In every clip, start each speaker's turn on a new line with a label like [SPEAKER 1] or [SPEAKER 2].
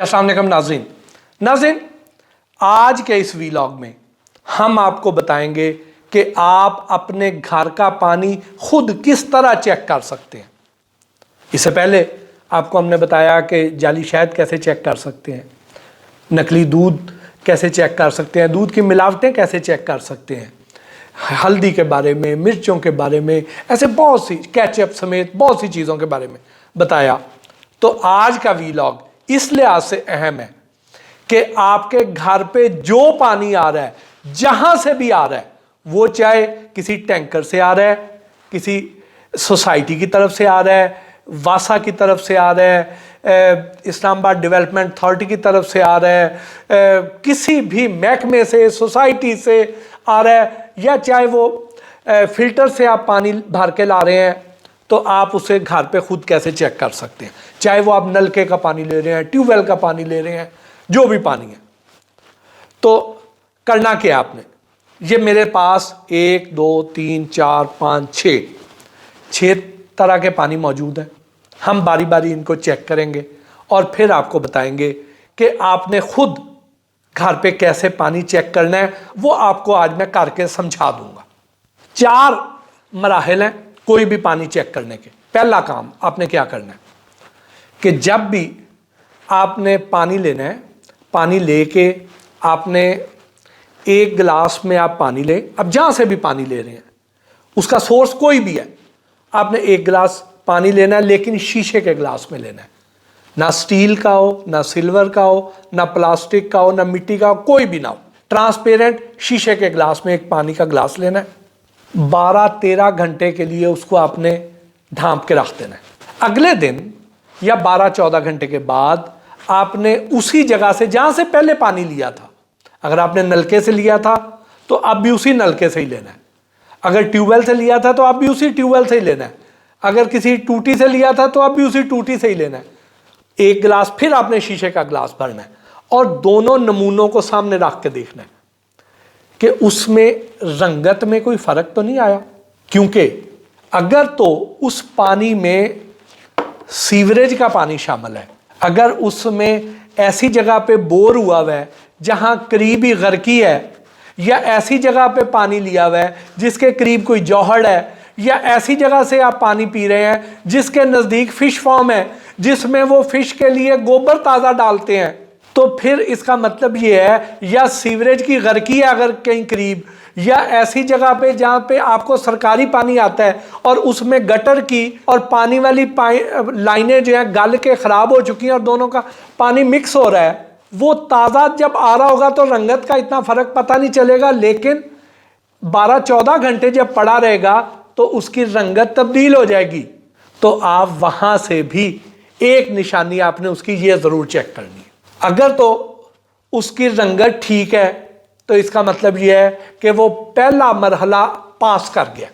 [SPEAKER 1] अस्सलाम वालेकुम नाज़रीन। नाज़रीन, आज के इस वीलॉग में हम आपको बताएंगे कि आप अपने घर का पानी खुद किस तरह चेक कर सकते हैं। इससे पहले आपको हमने बताया कि जाली शहद कैसे चेक कर सकते हैं, नकली दूध कैसे चेक कर सकते हैं, दूध की मिलावटें कैसे चेक कर सकते हैं, हल्दी के बारे में, मिर्चों के बारे में, ऐसे बहुत सी, केचप समेत बहुत सी चीज़ों के बारे में बताया। तो आज का वीलॉग इस लिहाज से अहम है कि आपके घर पे जो पानी आ रहा है, जहां से भी आ रहा है, वो चाहे किसी टैंकर से आ रहा है, किसी सोसाइटी की तरफ से आ रहा है, वासा की तरफ से आ रहा है, इस्लामाबाद डेवलपमेंट अथॉरिटी की तरफ से आ रहा है, किसी भी महकमे से, सोसाइटी से आ रहा है, या चाहे वो फिल्टर से आप पानी भर के ला रहे हैं, तो आप उसे घर पे खुद कैसे चेक कर सकते हैं। चाहे वो आप नलके का पानी ले रहे हैं, ट्यूबवेल का पानी ले रहे हैं, जो भी पानी है, तो करना क्या है आपने। ये मेरे पास 1 2 3 4 5 6 तरह के पानी मौजूद हैं। हम बारी बारी इनको चेक करेंगे और फिर आपको बताएंगे कि आपने खुद घर पे कैसे पानी चेक करना है। वो आपको आज मैं करके समझा दूंगा। 4 मराहिल हैं कोई भी पानी चेक करने के। पहला काम आपने क्या करना है कि जब भी आपने पानी लेना है, पानी लेके आपने एक गिलास में आप पानी लें। अब जहाँ से भी पानी ले रहे हैं, उसका सोर्स कोई भी है, आपने एक गिलास पानी लेना है, लेकिन शीशे के गिलास में लेना है। ना स्टील का हो, ना सिल्वर का हो, ना प्लास्टिक का हो, ना मिट्टी का हो, कोई भी ना हो। ट्रांसपेरेंट शीशे के गिलास में एक पानी का गिलास लेना है। 12-13 घंटे के लिए उसको आपने ढांप के रख देना है। अगले दिन या 12-14 घंटे के बाद आपने उसी जगह से जहां से पहले पानी लिया था, अगर आपने नलके से लिया था तो अब भी उसी नलके से ही लेना है। अगर ट्यूबवेल से लिया था तो अब भी उसी ट्यूबवेल से ही लेना है। अगर किसी टूटी से लिया था तो अब भी उसी टूटी से ही लेना है। एक गिलास फिर आपने शीशे का गिलास भरना है और दोनों नमूनों को सामने रख के देखना है कि उसमें रंगत में कोई फर्क तो नहीं आया। क्योंकि अगर तो उस पानी में सीवरेज का पानी शामिल है, अगर उसमें ऐसी जगह पे बोर हुआ हुआ है जहां करीबी गर्की है, या ऐसी जगह पे पानी लिया हुआ है जिसके करीब कोई जौहड़ है, या ऐसी जगह से आप पानी पी रहे हैं जिसके नज़दीक फिश फार्म है, जिसमें वो फिश के लिए गोबर ताज़ा डालते हैं, तो फिर इसका मतलब ये है या सीवरेज की गर्की है अगर कहीं करीब, या ऐसी जगह पे जहाँ पे आपको सरकारी पानी आता है और उसमें गटर की और पानी वाली लाइनें जो हैं गल के ख़राब हो चुकी हैं और दोनों का पानी मिक्स हो रहा है, वो ताज़ा जब आ रहा होगा तो रंगत का इतना फ़र्क पता नहीं चलेगा, लेकिन 12-14 घंटे जब पड़ा रहेगा तो उसकी रंगत तब्दील हो जाएगी। तो आप वहाँ से भी एक निशानी आपने उसकी ये ज़रूर चेक करनी है। अगर तो उसकी रंगत ठीक है तो इसका मतलब यह है कि वो पहला मरहला पास कर गया।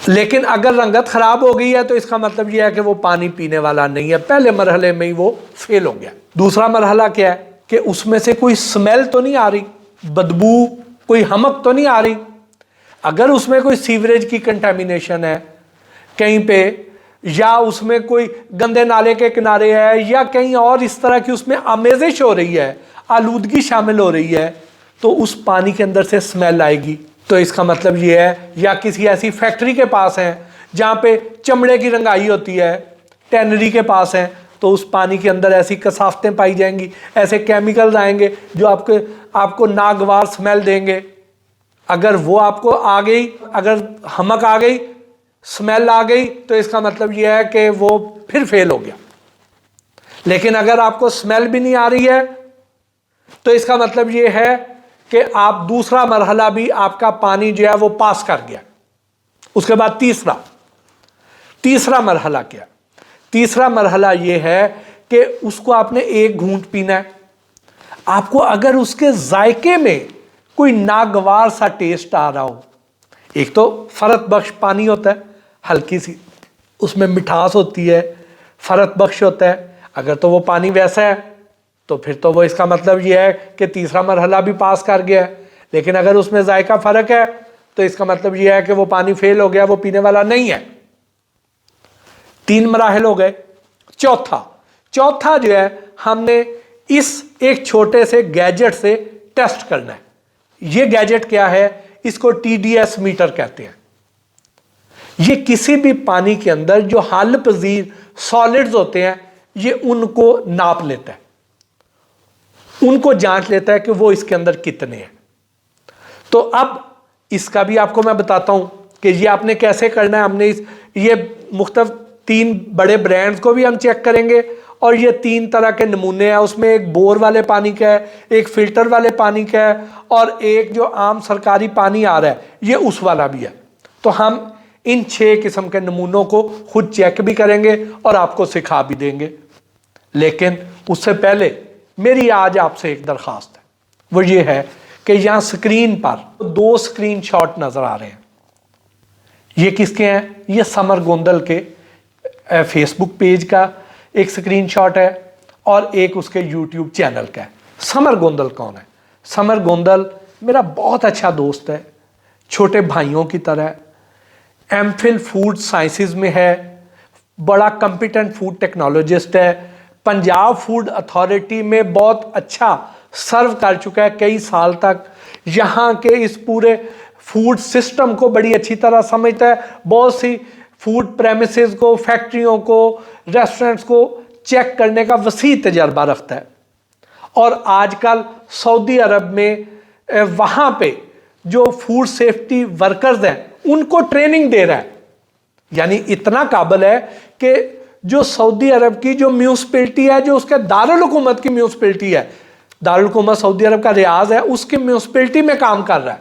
[SPEAKER 1] लेकिन अगर रंगत ख़राब हो गई है तो इसका मतलब यह है कि वो पानी पीने वाला नहीं है, पहले मरहले में ही वो फेल हो गया। दूसरा मरहला क्या है कि उसमें से कोई स्मेल तो नहीं आ रही, बदबू, कोई हमक तो नहीं आ रही। अगर उसमें कोई सीवरेज की कंटेमिनेशन है कहीं पे, या उसमें कोई गंदे नाले के किनारे है, या कहीं और इस तरह की उसमें आमेजिश हो रही है, आलूदगी शामिल हो रही है, तो उस पानी के अंदर से स्मेल आएगी। तो इसका मतलब ये है या किसी ऐसी फैक्ट्री के पास है जहाँ पे चमड़े की रंगाई होती है, टैनरी के पास है, तो उस पानी के अंदर ऐसी कसावतें पाई जाएंगी, ऐसे केमिकल्स आएंगे जो आपको नागवार स्मेल देंगे। अगर वो आपको आ गई, अगर हमक आ गई, स्मेल आ गई, तो इसका मतलब यह है कि वो फिर फेल हो गया। लेकिन अगर आपको स्मेल भी नहीं आ रही है तो इसका मतलब यह है कि आप दूसरा मरहला भी आपका पानी जो है वो पास कर गया। उसके बाद तीसरा मरहला क्या? तीसरा मरहला यह है कि उसको आपने एक घूंट पीना है। आपको अगर उसके जायके में कोई नागवार सा टेस्ट आ रहा हो, एक तो फरत बख्श पानी होता है, हल्की सी उसमें मिठास होती है, फरत बख्श होता है, अगर तो वो पानी वैसा है तो फिर तो वो इसका मतलब ये है कि तीसरा मरहला भी पास कर गया है। लेकिन अगर उसमें जायका फ़र्क है तो इसका मतलब ये है कि वो पानी फेल हो गया, वो पीने वाला नहीं है। 3 मराहिल हो गए। चौथा जो है, हमने इस एक छोटे से गैजेट से टेस्ट करना है। ये गैजेट क्या है? इसको टीडीएस मीटर कहते हैं। ये किसी भी पानी के अंदर जो हल पजीर सॉलिड्स होते हैं, ये उनको नाप लेता है, उनको जांच लेता है कि वो इसके अंदर कितने हैं। तो अब इसका भी आपको मैं बताता हूं कि ये आपने कैसे करना है। हमने ये मुख्तलिफ 3 बड़े ब्रांड्स को भी हम चेक करेंगे, और ये 3 तरह के नमूने हैं। उसमें एक बोर वाले पानी का है, एक फिल्टर वाले पानी का है, और एक जो आम सरकारी पानी आ रहा है, ये उस वाला भी है। तो हम इन 6 किस्म के नमूनों को खुद चेक भी करेंगे और आपको सिखा भी देंगे। लेकिन उससे पहले मेरी आज आपसे एक दरख्वास्त है, वो ये है कि यहां स्क्रीन पर 2 स्क्रीनशॉट नजर आ रहे हैं। ये किसके हैं? ये समर गोंदल के फेसबुक पेज का एक स्क्रीनशॉट है, और एक उसके यूट्यूब चैनल का है। समर गोंदल कौन है? समर गोंदल मेरा बहुत अच्छा दोस्त है, छोटे भाइयों की तरह। एमफिल फूड साइंसेस में है, बड़ा कॉम्पिटेंट फूड टेक्नोलॉजिस्ट है, पंजाब फूड अथॉरिटी में बहुत अच्छा सर्व कर चुका है कई साल तक। यहाँ के इस पूरे फूड सिस्टम को बड़ी अच्छी तरह समझता है। बहुत सी फूड प्रेमिसेस को, फैक्ट्रियों को, रेस्टोरेंट्स को चेक करने का वसी तजर्बा रखता है। और आजकल सऊदी अरब में वहाँ पे जो फूड सेफ्टी वर्कर्स हैं, उनको ट्रेनिंग दे रहा है। यानी इतना काबिल है कि जो सऊदी अरब की जो म्यूनिसिपैलिटी है, जो उसके दारुल हुकूमत की म्यूनिसिपैलिटी है, दारुल हुकूमत सऊदी अरब का रियाज है, उसके म्यूनिसिपैलिटी में काम कर रहा है,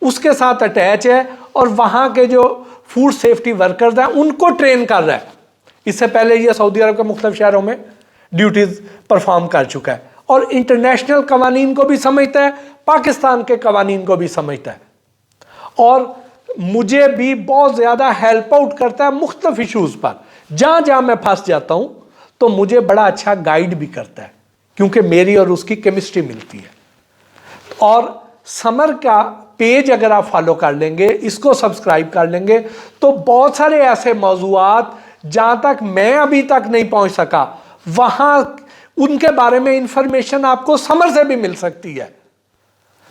[SPEAKER 1] उसके साथ अटैच है, और वहाँ के जो फूड सेफ्टी वर्कर्स हैं उनको ट्रेन कर रहा है। इससे पहले ये सऊदी अरब के मुख्तलिफ शहरों में ड्यूटीज परफॉर्म कर चुका है, और इंटरनेशनल कवानीन को भी समझता है, पाकिस्तान के कवानीन को भी समझता है, और मुझे भी बहुत ज़्यादा हेल्प आउट करता है मुख्तलिफ इशूज़ पर। जहाँ जहाँ मैं फंस जाता हूँ तो मुझे बड़ा अच्छा गाइड भी करता है, क्योंकि मेरी और उसकी केमिस्ट्री मिलती है। और समर का पेज अगर आप फॉलो कर लेंगे, इसको सब्सक्राइब कर लेंगे, तो बहुत सारे ऐसे मौजूआत जहाँ तक मैं अभी तक नहीं पहुँच सका, वहाँ उनके बारे में इंफॉर्मेशन आपको समर से भी मिल सकती है,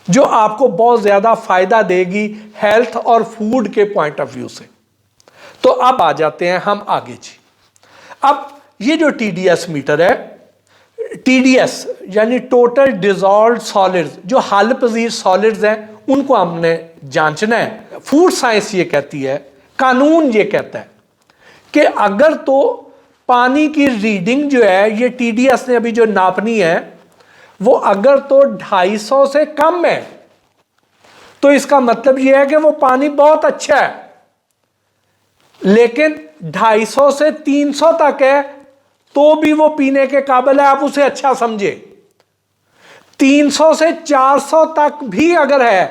[SPEAKER 1] जो आपको बहुत ज़्यादा फ़ायदा देगी हेल्थ और फूड के पॉइंट ऑफ व्यू से। तो अब आ जाते हैं हम आगे जी। अब ये जो टीडीएस मीटर है, टीडीएस यानी टोटल डिजॉल्व्ड सॉलिड्स, जो हल पजीर सॉलिड्स हैं, उनको हमने जांचना है। फूड साइंस ये कहती है, कानून ये कहता है कि अगर तो पानी की रीडिंग जो है, ये टीडीएस ने अभी जो नापनी है, वो अगर तो 250 से कम है, तो इसका मतलब यह है कि वो पानी बहुत अच्छा है। लेकिन 250 से 300 तक है तो भी वो पीने के काबिल है, आप उसे अच्छा समझे। 300 से 400 तक भी अगर है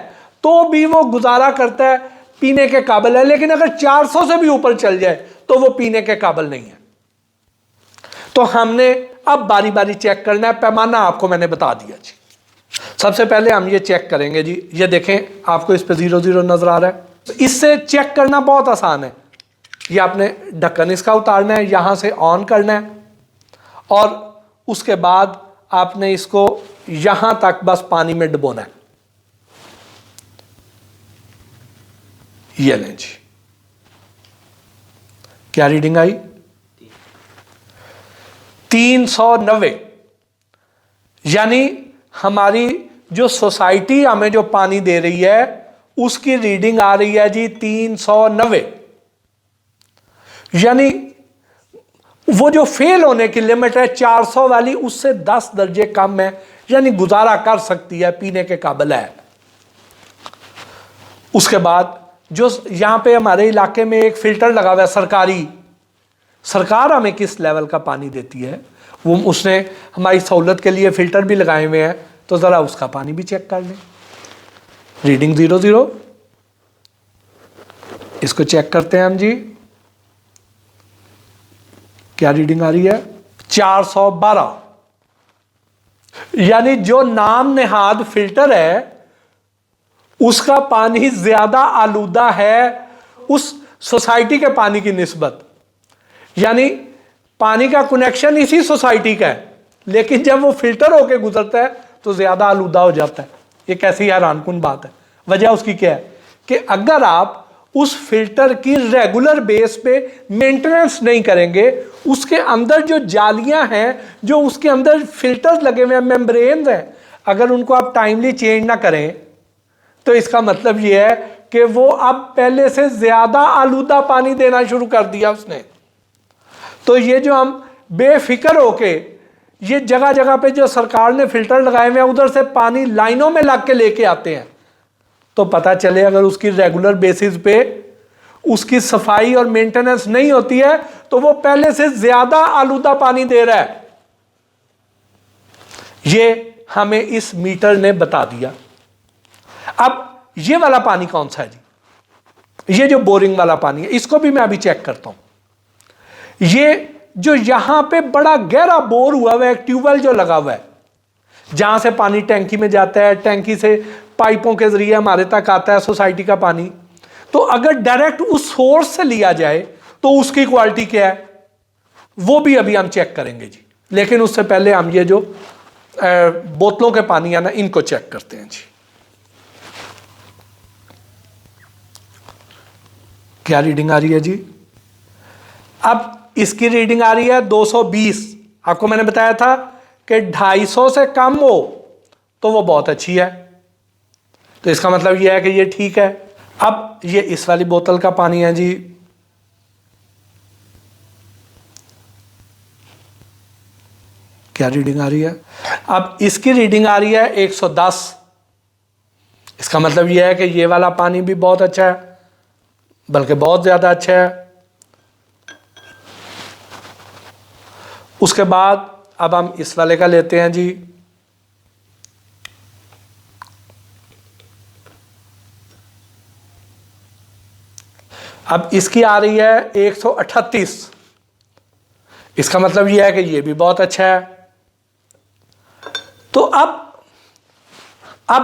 [SPEAKER 1] तो भी वो गुजारा करता है, पीने के काबिल है। लेकिन अगर 400 से भी ऊपर चल जाए तो वो पीने के काबिल नहीं है। तो हमने अब बारी बारी चेक करना है। पैमाना आपको मैंने बता दिया जी। सबसे पहले हम ये चेक करेंगे जी, ये देखें, आपको इस पे 00 नजर आ रहा है। इससे चेक करना बहुत आसान है। ये आपने ढक्कन इसका उतारना है, यहां से ऑन करना है, और उसके बाद आपने इसको यहां तक बस पानी में डुबोना है। ये लें जी, क्या रीडिंग आई? 390। यानी हमारी जो सोसाइटी हमें जो पानी दे रही है उसकी रीडिंग आ रही है जी 390। यानी वो जो फेल होने की लिमिट है 400 वाली, उससे 10 दर्जे कम है, यानी गुजारा कर सकती है, पीने के काबिल है। उसके बाद जो यहां पे हमारे इलाके में एक फिल्टर लगा हुआ है सरकारी, सरकार हमें किस लेवल का पानी देती है, वो उसने हमारी सहूलत के लिए फिल्टर भी लगाए हुए हैं, तो ज़रा उसका पानी भी चेक कर लें। रीडिंग 00, इसको चेक करते हैं हम जी, क्या रीडिंग आ रही है? 412। यानी जो नाम नेहाद फिल्टर है उसका पानी ज्यादा आलूदा है उस सोसाइटी के पानी की निस्बत। यानी पानी का कनेक्शन इसी सोसाइटी का है, लेकिन जब वो फिल्टर होके गुजरता है तो ज़्यादा आलूदा हो जाता है। ये कैसी हैरानकुन बात है। वजह उसकी क्या है कि अगर आप उस फिल्टर की रेगुलर बेस पे मेंटेनेंस नहीं करेंगे, उसके अंदर जो जालियां हैं, जो उसके अंदर फिल्टर लगे हुए हैं, मेम्ब्रेन हैं, अगर उनको आप टाइमली चेंज ना करें तो इसका मतलब यह है कि वो अब पहले से ज़्यादा आलूदा पानी देना शुरू कर दिया उसने। तो ये जो हम बेफिक्र होके ये जगह जगह पे जो सरकार ने फिल्टर लगाए हुए हैं उधर से पानी लाइनों में लग के लेके आते हैं, तो पता चले अगर उसकी रेगुलर बेसिस पे उसकी सफाई और मेंटेनेंस नहीं होती है तो वो पहले से ज्यादा आलूदा पानी दे रहा है। ये हमें इस मीटर ने बता दिया। अब ये वाला पानी कौन सा है जी? ये जो बोरिंग वाला पानी है, इसको भी मैं अभी चेक करता हूं। ये जो यहां पे बड़ा गहरा बोर हुआ हुआ है, एक ट्यूबवेल जो लगा हुआ है, जहां से पानी टैंकी में जाता है, टैंकी से पाइपों के जरिए हमारे तक आता है सोसाइटी का पानी। तो अगर डायरेक्ट उस सोर्स से लिया जाए तो उसकी क्वालिटी क्या है वो भी अभी हम चेक करेंगे जी। लेकिन उससे पहले हम ये जो बोतलों के पानी है ना, इनको चेक करते हैं जी। क्या रीडिंग आ रही है जी? अब इसकी रीडिंग आ रही है 220। आपको मैंने बताया था कि 250 से कम हो तो वो बहुत अच्छी है, तो इसका मतलब यह है कि ये ठीक है। अब ये इस वाली बोतल का पानी है जी। क्या रीडिंग आ रही है? अब इसकी रीडिंग आ रही है 110। इसका मतलब यह है कि ये वाला पानी भी बहुत अच्छा है, बल्कि बहुत ज्यादा अच्छा है। उसके बाद अब हम इस वाले का लेते हैं जी। अब इसकी आ रही है 138। इसका मतलब यह है कि यह भी बहुत अच्छा है। तो अब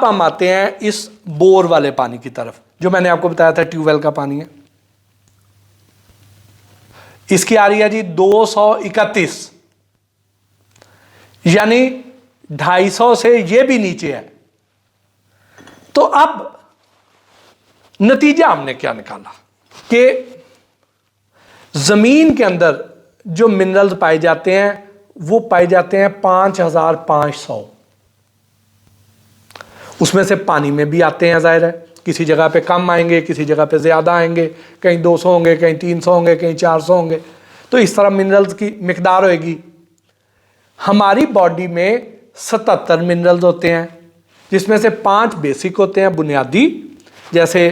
[SPEAKER 1] हम आते हैं इस बोर वाले पानी की तरफ, जो मैंने आपको बताया था ट्यूबवेल का पानी है। इसकी आ रही है जी 231, यानी 250 से यह भी नीचे है। तो अब नतीजा हमने क्या निकाला कि जमीन के अंदर जो मिनरल्स पाए जाते हैं वो पाए जाते हैं 5500। उसमें से पानी में भी आते हैं, जाहिर है किसी जगह पे कम आएंगे, किसी जगह पे ज़्यादा आएंगे, कहीं 200 होंगे, कहीं 300 होंगे, कहीं 400 होंगे। तो इस तरह मिनरल्स की मिकदार होएगी। हमारी बॉडी में 77 मिनरल्स होते हैं, जिसमें से 5 बेसिक होते हैं, बुनियादी, जैसे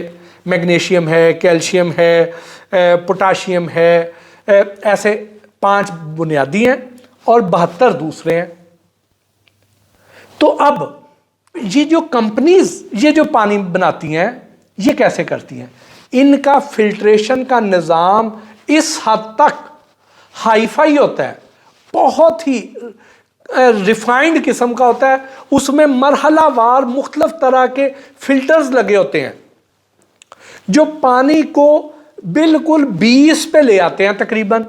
[SPEAKER 1] मैग्नीशियम है, कैल्शियम है, पोटाशियम है, ऐसे 5 बुनियादी हैं और 72 दूसरे हैं। तो अब ये जो कंपनीज ये जो पानी बनाती हैं ये कैसे करती हैं? इनका फिल्ट्रेशन का निज़ाम इस हद तक हाईफाई होता है, बहुत ही रिफाइंड किस्म का होता है। उसमें मरहलावार मुख्तलिफ तरह के फिल्टर्स लगे होते हैं जो पानी को बिल्कुल 20 पे ले आते हैं। तकरीबन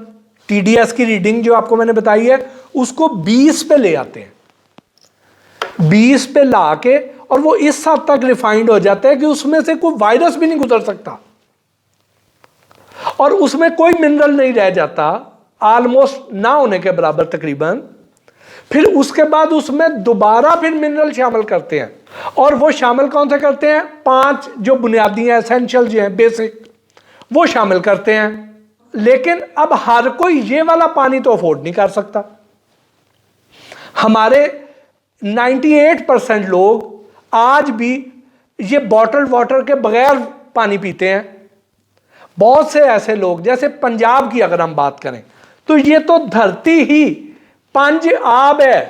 [SPEAKER 1] TDS की रीडिंग जो आपको मैंने बताई है उसको 20 पे ले आते हैं, 20 पे ला के, और वो इस हद तक रिफाइंड हो जाता है कि उसमें से कोई वायरस भी नहीं गुजर सकता और उसमें कोई मिनरल नहीं रह जाता, ऑलमोस्ट ना होने के बराबर तकरीबन। फिर उसके बाद उसमें दोबारा फिर मिनरल शामिल करते हैं, और वो शामिल कौन से करते हैं? 5 जो बुनियादी हैं, एसेंशियल जो हैं, बेसिक, वो शामिल करते हैं। लेकिन अब हर कोई ये वाला पानी तो अफोर्ड नहीं कर सकता। हमारे 98% लोग आज भी ये बॉटल्ड वाटर के बगैर पानी पीते हैं। बहुत से ऐसे लोग, जैसे पंजाब की अगर हम बात करें तो ये तो धरती ही 5 आब है,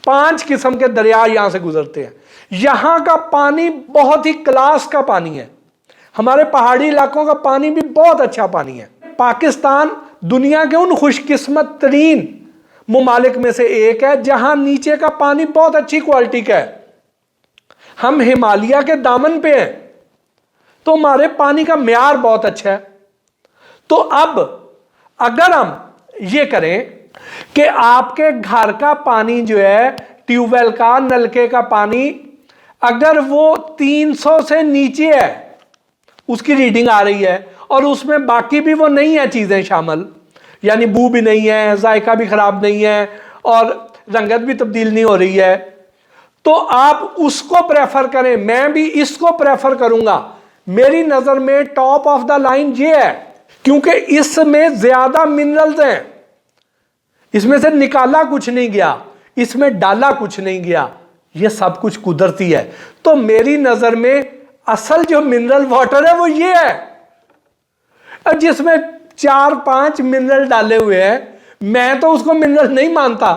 [SPEAKER 1] 5 किस्म के दरिया यहां से गुजरते हैं। यहां का पानी बहुत ही क्लास का पानी है। हमारे पहाड़ी इलाकों का पानी भी बहुत अच्छा पानी है। पाकिस्तान दुनिया के उन खुशकिस्मत तरीन मुमालिक में से एक है जहां नीचे का पानी बहुत अच्छी क्वालिटी का है। हम हिमालय के दामन पे हैं तो हमारे पानी का म्यार बहुत अच्छा है। तो अब अगर हम ये करें कि आपके घर का पानी जो है, ट्यूबवेल का, नलके का पानी, अगर वो 300 से नीचे है, उसकी रीडिंग आ रही है, और उसमें बाकी भी वो नहीं है चीजें शामिल, यानी बू भी नहीं है, जायका भी खराब नहीं है, और रंगत भी तब्दील नहीं हो रही है, तो आप उसको प्रेफर करें। मैं भी इसको प्रेफर करूंगा। मेरी नजर में टॉप ऑफ द लाइन ये है, क्योंकि इसमें ज्यादा मिनरल्स हैं, इसमें से निकाला कुछ नहीं गया, इसमें डाला कुछ नहीं गया, ये सब कुछ कुदरती है। तो मेरी नजर में असल जो मिनरल वाटर है वो ये है। अब जिसमें 4-5 मिनरल डाले हुए हैं, मैं तो उसको मिनरल नहीं मानता।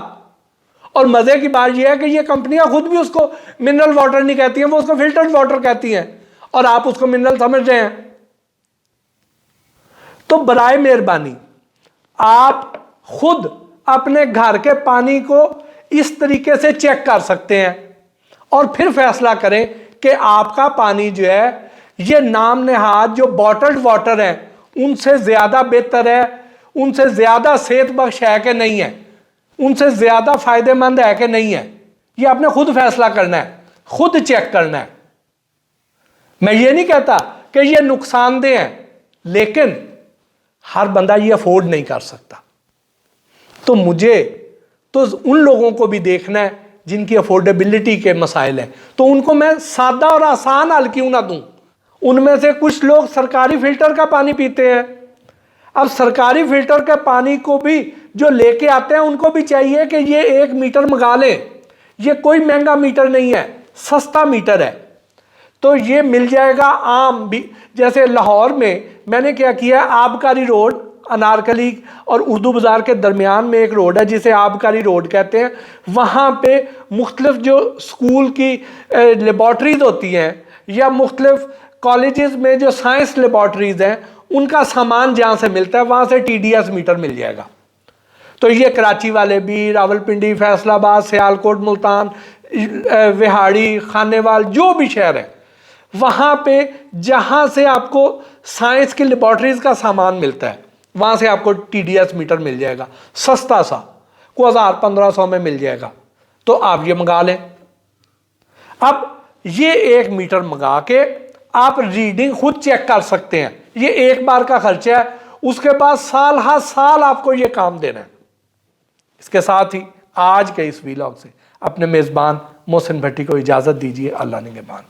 [SPEAKER 1] और मजे की बात यह है कि ये कंपनियां खुद भी उसको मिनरल वाटर नहीं कहती हैं, वो उसको फिल्टर्ड वाटर कहती हैं, और आप उसको मिनरल समझ रहे हैं। तो बराए मेहरबानी आप खुद अपने घर के पानी को इस तरीके से चेक कर सकते हैं और फिर फैसला करें कि आपका पानी जो है, ये नाम नेहाद जो बॉटल्ड वाटर है उनसे ज्यादा बेहतर है, उनसे ज्यादा सेहत बख्श है कि नहीं है, उनसे ज्यादा फायदेमंद है कि नहीं है। ये आपने खुद फैसला करना है, खुद चेक करना है। मैं ये नहीं कहता कि ये नुकसानदेह है, लेकिन हर बंदा ये अफोर्ड नहीं कर सकता। तो मुझे तो उन लोगों को भी देखना है जिनकी अफोर्डेबिलिटी के मसाइल हैं, तो उनको मैं सादा और आसान हल क्यों ना दूं। उनमें से कुछ लोग सरकारी फिल्टर का पानी पीते हैं। अब सरकारी फिल्टर के पानी को भी जो लेके आते हैं, उनको भी चाहिए कि ये 1 मीटर मंगा लें। ये कोई महंगा मीटर नहीं है, सस्ता मीटर है। तो ये मिल जाएगा आम भी। जैसे लाहौर में मैंने क्या किया, आबकारी रोड, अनारकली और उर्दू बाज़ार के दरमियान में एक रोड है जिसे आबकारी रोड कहते हैं। वहाँ पे मुख्तलिफ जो स्कूल की लेबॉर्ट्रीज होती हैं, या मुख्तलिफ कॉलेजेस में जो साइंस लेबॉर्ट्रीज हैं, उनका सामान जहाँ से मिलता है वहाँ से TDS मीटर मिल जाएगा। तो ये कराची वाले भी, रावलपिंडी, फैसलाबाद, सियालकोट, मुल्तान, विहाड़ी, खानेवाल, जो भी शहर है, वहाँ पे जहाँ से आपको साइंस की लेबॉर्ट्रीज का सामान मिलता है, वहाँ से आपको TDS मीटर मिल जाएगा, सस्ता सा, को 1000-1500 में मिल जाएगा। तो आप ये मंगा लें। अब ये 1 मीटर मंगा के आप रीडिंग खुद चेक कर सकते हैं। ये एक बार का खर्चा है, उसके बाद साल हर साल आपको ये काम देना है। इसके साथ ही आज के इस वीलॉग से अपने मेज़बान मोहसिन भट्टी को इजाज़त दीजिए। अल्लाह निगहबान।